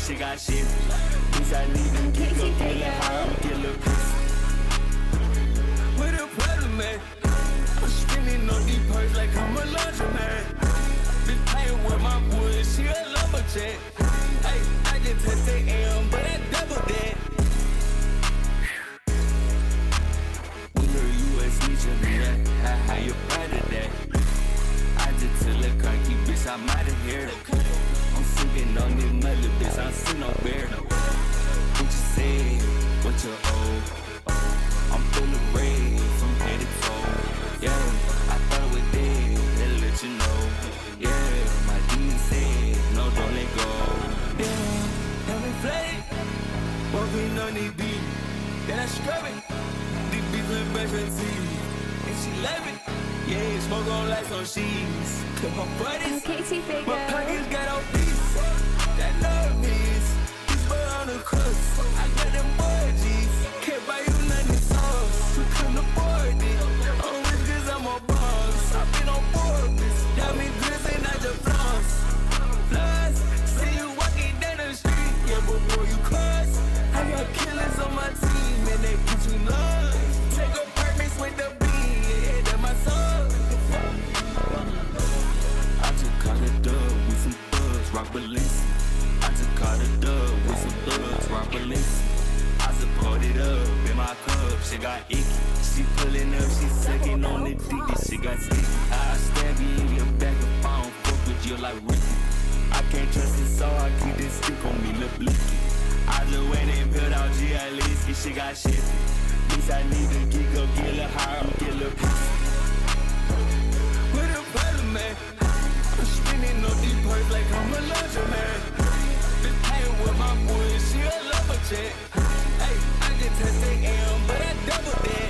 she got shit. Bitch, I need them kick up, get a high, I'ma get a little piss. Where the problem at? I'm spinning on these purse like I'm a laundromat. Bitch playing with my wood, she a lumberjack. Hey, I just touched the M, but I double that. We heard you a snitch on me, how you proud of that? I just tell a cocky bitch I'm out of here. I'm sipping on this mother bitch, I'm sitting on bear. What you say, what you owe? I'm full of rage from head to toe. Yeah, I thought it was dead, they'll let you know. Yeah, my demon said, no, don't let go. Damn, got me flayed. Walking on these beats, then I scrub it. These beats with brush her teeth, and she love it. Yeah, smoke on like some sheets. Clip my buddies, my pockets got obese. That love means he's put on the crust. I got them orgies, can't buy you nothing sauce. We couldn't afford it. I'm rich cause I'm a boss. I've been on board, bitch. Got me grits and I just floss. Plus, see you walking down the street. Yeah, but boy, you cuss. I got killers on my team and they put you lost. Take a purpose with the beat, yeah, that's my song. I just caught a dub with some thugs, rock Balenci. I just caught a dub with some thugs, rock Balenci. I support it up in my cup, she got icky. She pulling up, she sucking on the dick, she got sticky. I stab you in your back if I don't fuck with you like Ricky. I can't trust it, so I keep this stick on me, look blicky. I just went and built out G.I.L.E.S.K, she got shit. Bitch, I need to geek up, get a little higher, I'ma get a little piece. Where the problem at? I'm spinning on these purse like I'm a laundromat. Bitch playing with my wood, she a lumberjack. Hey, I just touched the M, but I double that.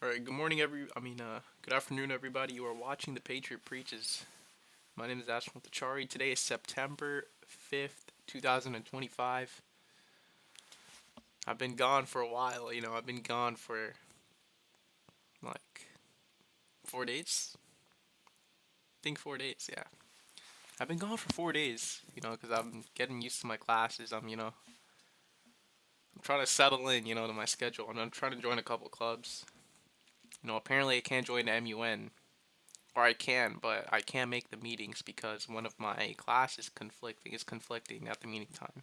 Alright, good afternoon, everybody. You are watching The Patriot Preaches. My name is Ashwin Tachari. Today is September 5th, 2025. I've been gone for a while, I've been gone for like 4 days. think 4 days. Yeah, I've been gone for 4 days. Because I'm getting used to my classes. I'm trying to settle in. To my schedule, and I'm trying to join a couple clubs. Apparently I can't join the MUN, or I can, but I can't make the meetings because one of my classes conflicting at the meeting time.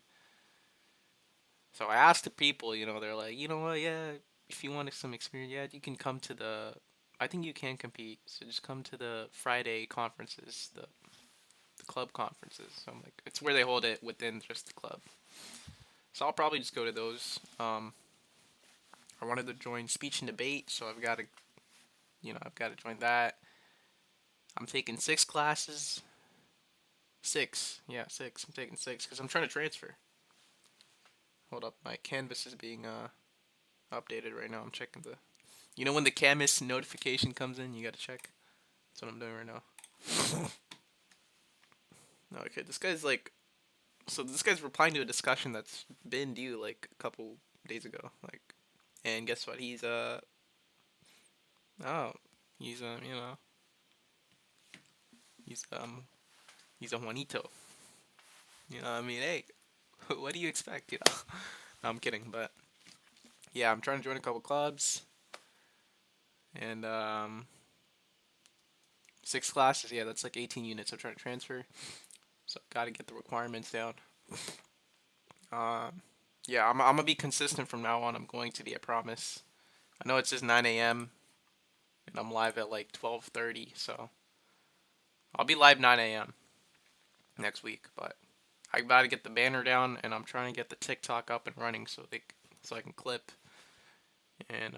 So I asked the people, they're like, you know what, yeah, if you wanted some experience, yeah, you can come to I think you can compete, so just come to the Friday conferences, the club conferences. So I'm like, it's where they hold it within just the club. So I'll probably just go to those. I wanted to join speech and debate, so I've got to join that. I'm taking 6 classes. 6, yeah, 6. I'm taking 6 because I'm trying to transfer. Hold up, my Canvas is being updated right now. I'm checking when the Canvas notification comes in, you gotta check. That's what I'm doing right now. Okay, this guy's replying to a discussion that's been due like a couple days ago. And guess what? Oh, he's he's he's a Juanito. I mean, hey, what do you expect? No, I'm kidding, but yeah, I'm trying to join a couple clubs, and 6 classes. Yeah, that's like 18 units. I'm trying to transfer, so gotta get the requirements down. Yeah, I'm gonna be consistent from now on. I'm going to be, I promise. I know it says 9 a.m. and I'm live at like 12:30, so I'll be live 9 a.m. next week. But I gotta get the banner down, and I'm trying to get the TikTok up and running so I can clip and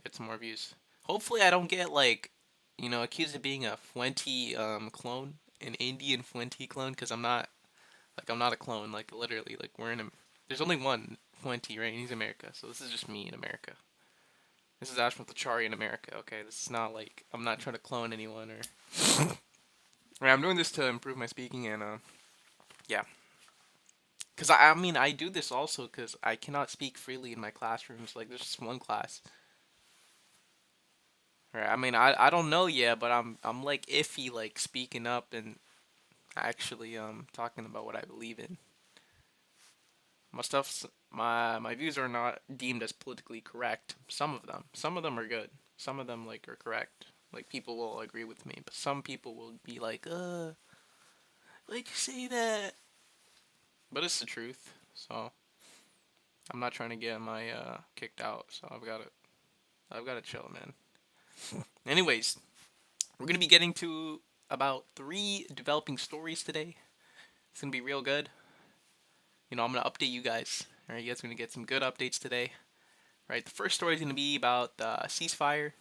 get some more views. Hopefully, I don't get accused of being a Fuente clone, an Indian Fuente clone, because I'm not a clone. Like literally, there's only one Fuente, right? And he's America, so this is just me in America. This is Ash with the Chari in America. Okay, this is not like I'm not trying to clone anyone or. Right, I'm doing this to improve my speaking and yeah. Cause I mean I do this also because I cannot speak freely in my classrooms. Like there's just one class. Right. I mean I don't know yet, but I'm like iffy like speaking up and actually talking about what I believe in. My views are not deemed as politically correct. Some of them are good. Some of them like are correct. Like people will agree with me, but some people will be like, why'd you say that? But it's the truth. So I'm not trying to get my kicked out. So I've got to chill, man. Anyways, we're gonna be getting to about 3 developing stories today. It's gonna be real good. I'm gonna update you guys. All right, you guys are gonna get some good updates today. Right, the first story is gonna be about the ceasefire.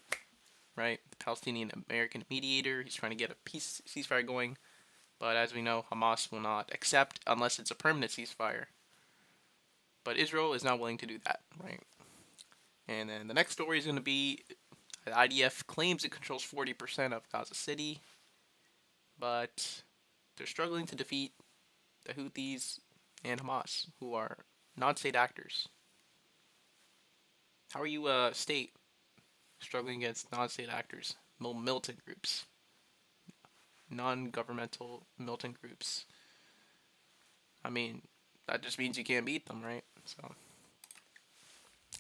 Right, the Palestinian American mediator. He's trying to get a ceasefire going, but as we know, Hamas will not accept unless it's a permanent ceasefire. But Israel is not willing to do that. Right, and then the next story is gonna be the IDF claims it controls 40% of Gaza City, but they're struggling to defeat the Houthis and Hamas, who are non-state actors. How are you a state struggling against non-state actors, militant groups, non-governmental militant groups? I mean, that just means you can't beat them, right? So,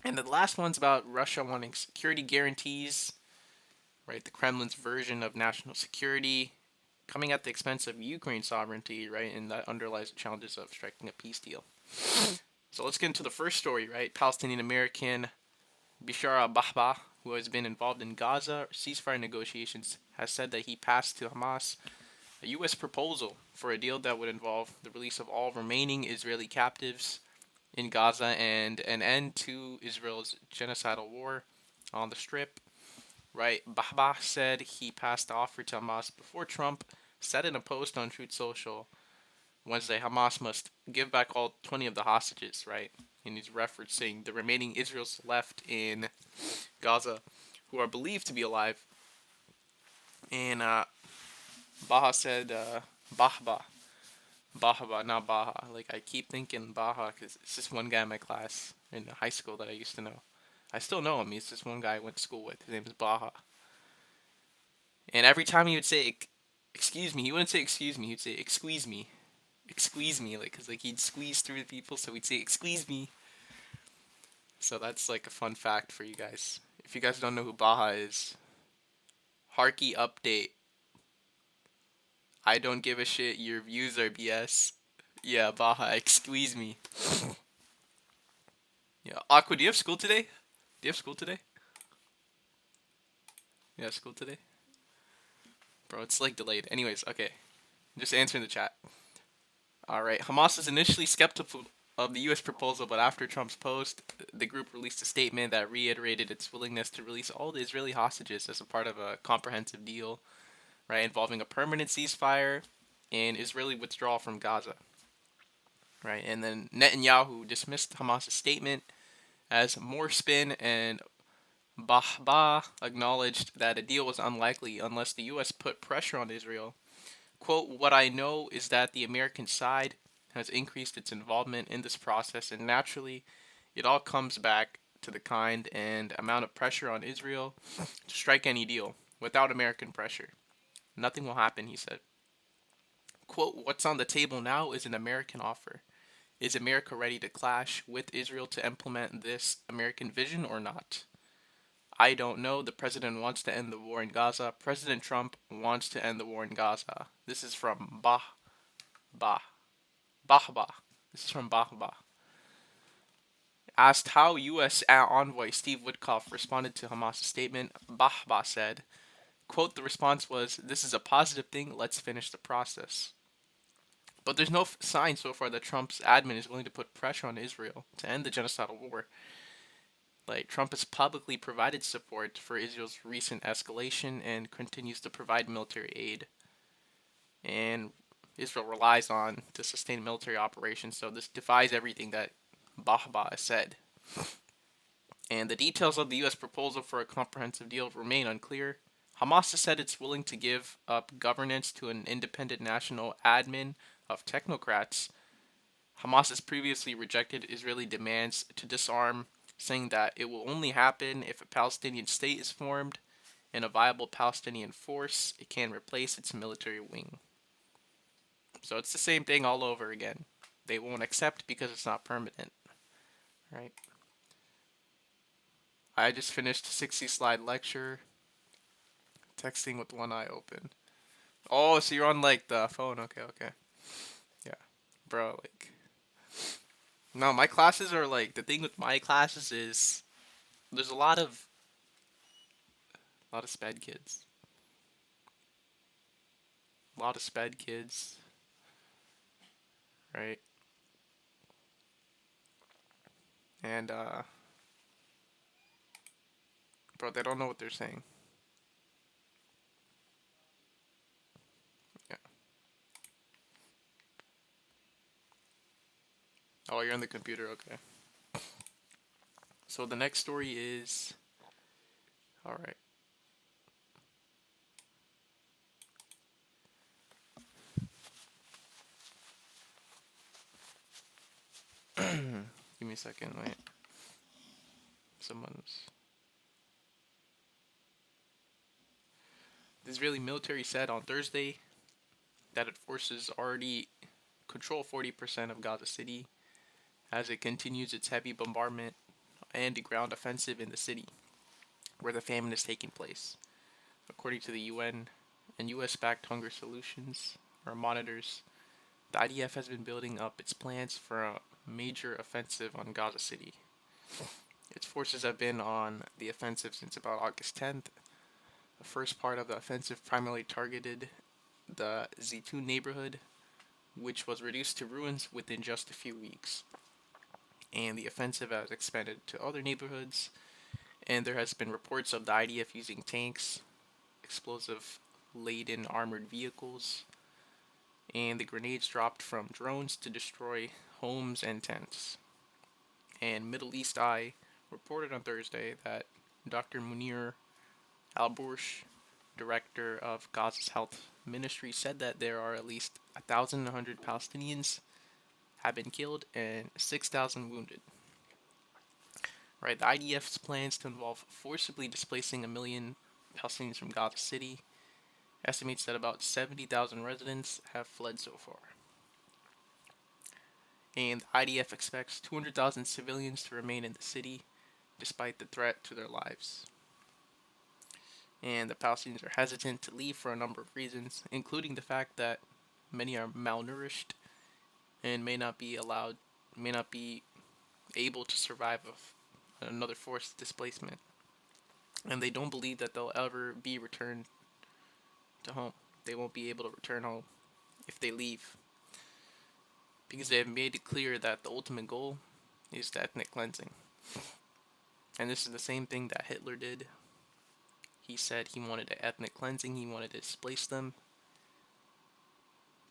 and the last one's about Russia wanting security guarantees, right? The Kremlin's version of national security, coming at the expense of Ukraine's sovereignty, right? And that underlies the challenges of striking a peace deal. So let's get into the first story, right? Palestinian American Bishara Bahba, who has been involved in Gaza ceasefire negotiations, has said that he passed to Hamas a U.S. proposal for a deal that would involve the release of all remaining Israeli captives in Gaza and an end to Israel's genocidal war on the Strip. Right, Bahba said he passed the offer to Hamas before Trump said in a post on Truth Social Wednesday, Hamas must give back all 20 of the hostages, right? And he's referencing the remaining Israelis left in Gaza who are believed to be alive. And Baha said, Bahaba, not Baha. Like, I keep thinking Baha because it's just one guy in my class in high school that I used to know. I still know him. He's just one guy I went to school with. His name is Baha. And every time he would say excuse me. He wouldn't say excuse me. He'd say excuse me. Excuse me, like, cause like he'd squeeze through the people, so he'd say excuse me. So that's like a fun fact for you guys. If you guys don't know who Baha is, Harky update. I don't give a shit. Your views are BS. Yeah, Baha, excuse me. Yeah, Aqua, do you have school today? Do you have school today? Yeah, school today. Bro, it's like delayed. Anyways, okay. Just answering the chat. Alright, Hamas was initially skeptical of the U.S. proposal, but after Trump's post, the group released a statement that reiterated its willingness to release all the Israeli hostages as a part of a comprehensive deal, right, involving a permanent ceasefire and Israeli withdrawal from Gaza, right? And then Netanyahu dismissed Hamas's statement as more spin, and Bahba acknowledged that a deal was unlikely unless the U.S. put pressure on Israel. Quote, what I know is that the American side has increased its involvement in this process, and naturally, it all comes back to the kind and amount of pressure on Israel to strike any deal. Without American pressure, nothing will happen, he said. Quote, what's on the table now is an American offer. Is America ready to clash with Israel to implement this American vision or not? I don't know. The president wants to end the war in Gaza. President Trump wants to end the war in Gaza. This is from Bah. This is from Bah. Asked how U.S. envoy Steve Witkoff responded to Hamas' statement, Bah said, quote, the response was, this is a positive thing. Let's finish the process. But there's no sign so far that Trump's admin is willing to put pressure on Israel to end the genocidal war. Like, Trump has publicly provided support for Israel's recent escalation and continues to provide military aid. And Israel relies on to sustain military operations, so this defies everything that Bahba has said. And the details of the U.S. proposal for a comprehensive deal remain unclear. Hamas has said it's willing to give up governance to an independent national admin of technocrats. Hamas has previously rejected Israeli demands to disarm, saying that it will only happen if a Palestinian state is formed and a viable Palestinian force it can replace its military wing. So it's the same thing all over again. They won't accept because it's not permanent, right? I just finished a 60 slide lecture, texting with one eye open. Oh, so you're on like the phone? Okay. Yeah, bro. Like, no, my classes are like, the thing with my classes is there's a lot of sped kids. A lot of sped kids, right? And bro, they don't know what they're saying. Yeah. Oh, you're on the computer, okay. So the next story is, all right. Give me a second, wait. Someone's. The Israeli military said on Thursday that its forces already control 40% of Gaza City as it continues its heavy bombardment and ground offensive in the city, where the famine is taking place. According to the UN and US-backed Hunger Solutions, or monitors, the IDF has been building up its plans for a major offensive on Gaza City. Its forces have been on the offensive since about August 10th. The first part of the offensive primarily targeted the Zaytun neighborhood, which was reduced to ruins within just a few weeks. And the offensive has expanded to other neighborhoods, and there has been reports of the IDF using tanks, explosive-laden armored vehicles, and the grenades dropped from drones to destroy homes and tents. And Middle East Eye reported on Thursday that Dr. Munir Al-Bursh, director of Gaza's health ministry, said that there are at least 1,100 Palestinians have been killed and 6,000 wounded. Right, the IDF's plans to involve forcibly displacing 1 million Palestinians from Gaza City estimates that about 70,000 residents have fled so far. And the IDF expects 200,000 civilians to remain in the city despite the threat to their lives. And the Palestinians are hesitant to leave for a number of reasons, including the fact that many are malnourished and may not be able to survive another forced displacement. And they don't believe that they'll ever be returned to home. They won't be able to return home if they leave, because they have made it clear that the ultimate goal is the ethnic cleansing. And this is the same thing that Hitler did. He said he wanted an ethnic cleansing, he wanted to displace them.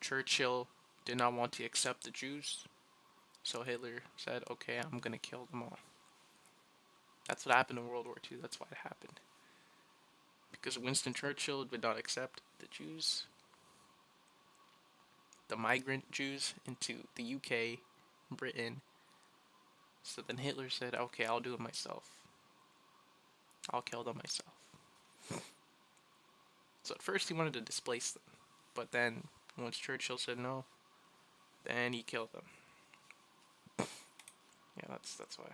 Churchill did not want to accept the Jews, so Hitler said, okay, I'm gonna kill them all. That's what happened in World War II, that's why it happened. Because Winston Churchill did not accept the Jews, the migrant Jews, into the UK, Britain. So then Hitler said, okay, I'll do it myself. I'll kill them myself. So at first he wanted to displace them, but then once Churchill said no, then he killed them. Yeah, that's why.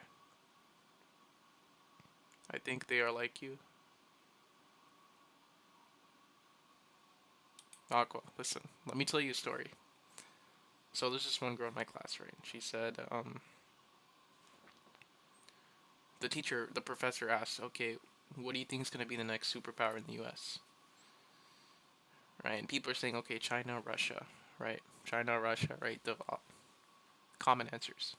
I think they are like you. Aqua, listen, let me tell you a story. So there's this one girl in my class, right? She said, the professor asked, okay, what do you think is going to be the next superpower in the US? Right, and people are saying, okay, China, Russia, right? China, Russia, right? The common answers.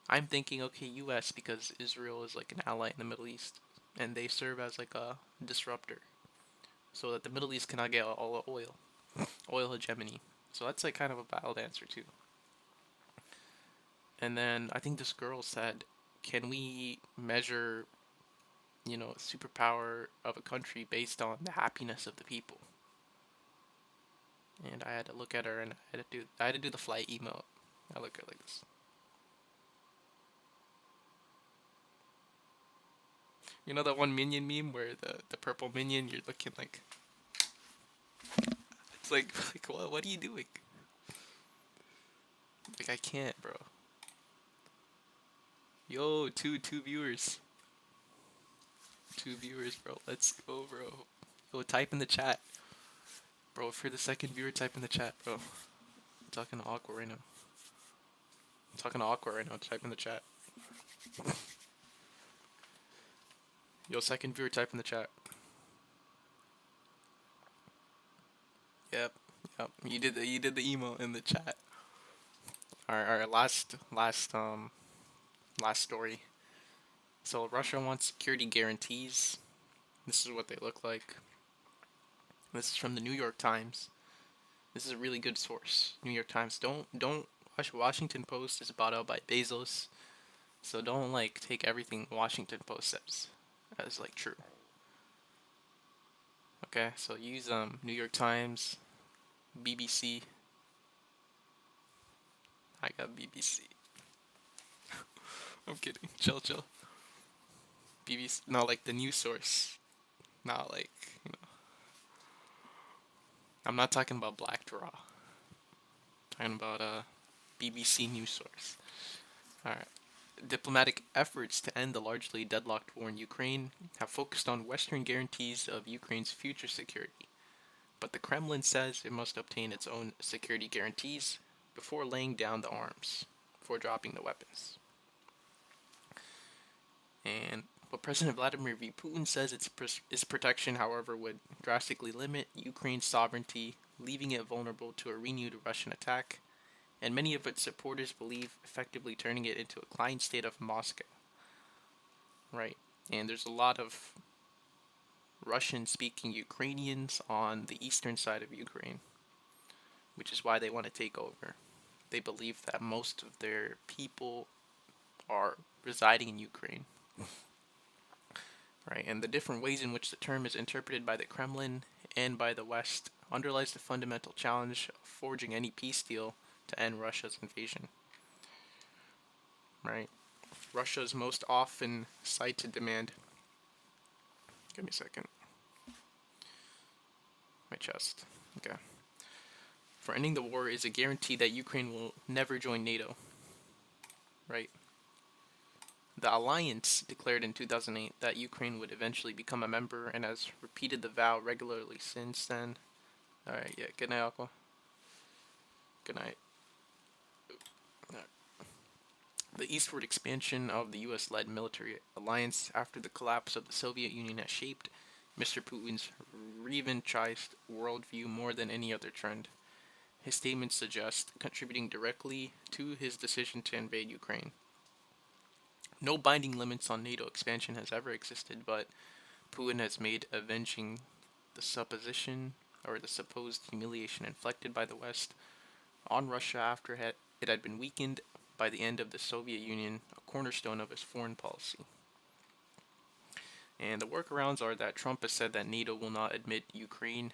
I'm thinking, okay, US, because Israel is like an ally in the Middle East, and they serve as like a disruptor, so that the Middle East cannot get all the oil hegemony. So that's like kind of a valid answer too. And then I think this girl said, can we measure, superpower of a country based on the happiness of the people? And I had to look at her, and I had to do the flight emote. I look at her like this. You know that one minion meme where the purple minion, you're looking like, it's like what are you doing? Like, I can't, bro. Yo, two viewers. 2 viewers, bro. Let's go, bro. Go type in the chat. Bro, if you're the second viewer, type in the chat, bro. I'm talking to Aqua right now. Type in the chat. Yo, second viewer, type in the chat. Yep. You did the emo in the chat. Alright, last story. So Russia wants security guarantees. This is what they look like. This is from the New York Times. This is a really good source. New York Times. Don't Washington Post is bought out by Bezos. So don't take everything Washington Post says as true. Okay, so use New York Times, BBC. I got BBC. I'm kidding. Chill. BBC, not the news source. Not I'm not talking about Black Draw. I'm talking about BBC news source. Alright. Diplomatic efforts to end the largely deadlocked war in Ukraine have focused on Western guarantees of Ukraine's future security. But the Kremlin says it must obtain its own security guarantees before laying down the arms, before dropping the weapons. And what President Vladimir Putin says its protection, however, would drastically limit Ukraine's sovereignty, leaving it vulnerable to a renewed Russian attack, and many of its supporters believe effectively turning it into a client state of Moscow. Right, and there's a lot of Russian-speaking Ukrainians on the eastern side of Ukraine, which is why they want to take over. They believe that most of their people are residing in Ukraine. Right, and the different ways in which the term is interpreted by the Kremlin and by the West underlies the fundamental challenge of forging any peace deal to end Russia's invasion. Right, Russia's most often cited demand. Give me a second. my chest. Okay. For ending the war is a guarantee that Ukraine will never join NATO. Right? The alliance declared in 2008 that Ukraine would eventually become a member and has repeated the vow regularly since then. Alright, yeah, good night, Aqua. Good night. Right. The eastward expansion of the US-led military alliance after the collapse of the Soviet Union has shaped Mr. Putin's revanchist worldview more than any other trend. His statements suggest contributing directly to his decision to invade Ukraine. No binding limits on NATO expansion has ever existed, but Putin has made avenging the supposition or the supposed humiliation inflicted by the West on Russia after it had been weakened by the end of the Soviet Union a cornerstone of his foreign policy. And the workarounds are that Trump has said that NATO will not admit Ukraine.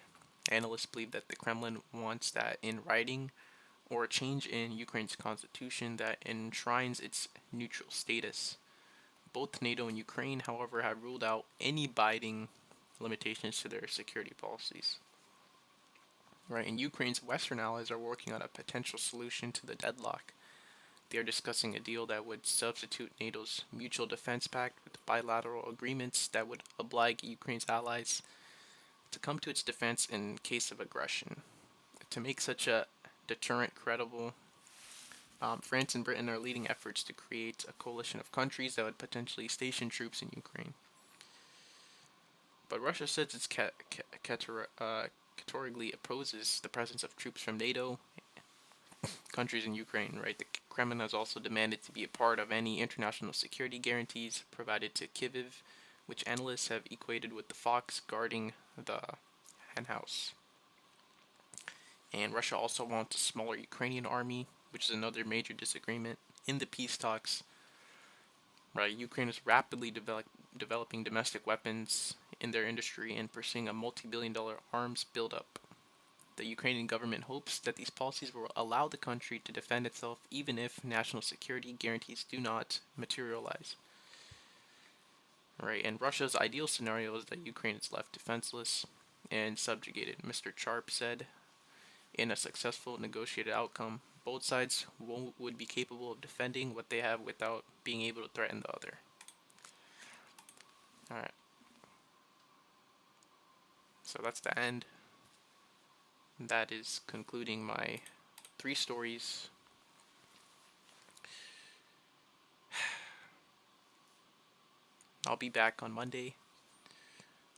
Analysts believe that the Kremlin wants that in writing or a change in Ukraine's constitution that enshrines its neutral status. Both NATO and Ukraine, however, have ruled out any binding limitations to their security policies. Right, and Ukraine's Western allies are working on a potential solution to the deadlock. They are discussing a deal that would substitute NATO's Mutual Defense Pact with bilateral agreements that would oblige Ukraine's allies to come to its defense in case of aggression. To make such a deterrent credible, France and Britain are leading efforts to create a coalition of countries that would potentially station troops in Ukraine. But Russia says it categorically opposes the presence of troops from NATO countries in Ukraine, right? The Kremlin has also demanded to be a part of any international security guarantees provided to Kyiv, which analysts have equated with the fox guarding the henhouse. And Russia also wants a smaller Ukrainian army, which is another major disagreement in the peace talks. Right, Ukraine is rapidly developing domestic weapons in their industry and pursuing a multi-billion-dollar arms buildup. The Ukrainian government hopes that these policies will allow the country to defend itself even if national security guarantees do not materialize. Right, and Russia's ideal scenario is that Ukraine is left defenseless and subjugated. Mr. Charp said, in a successful negotiated outcome, both sides would be capable of defending what they have without being able to threaten the other. Alright. So that's the end. That is concluding my 3 stories. I'll be back on Monday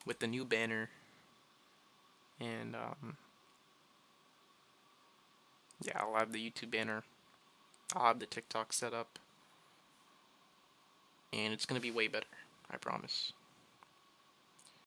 with the new banner. And, yeah, I'll have the YouTube banner. I'll have the TikTok set up. And it's going to be way better, I promise.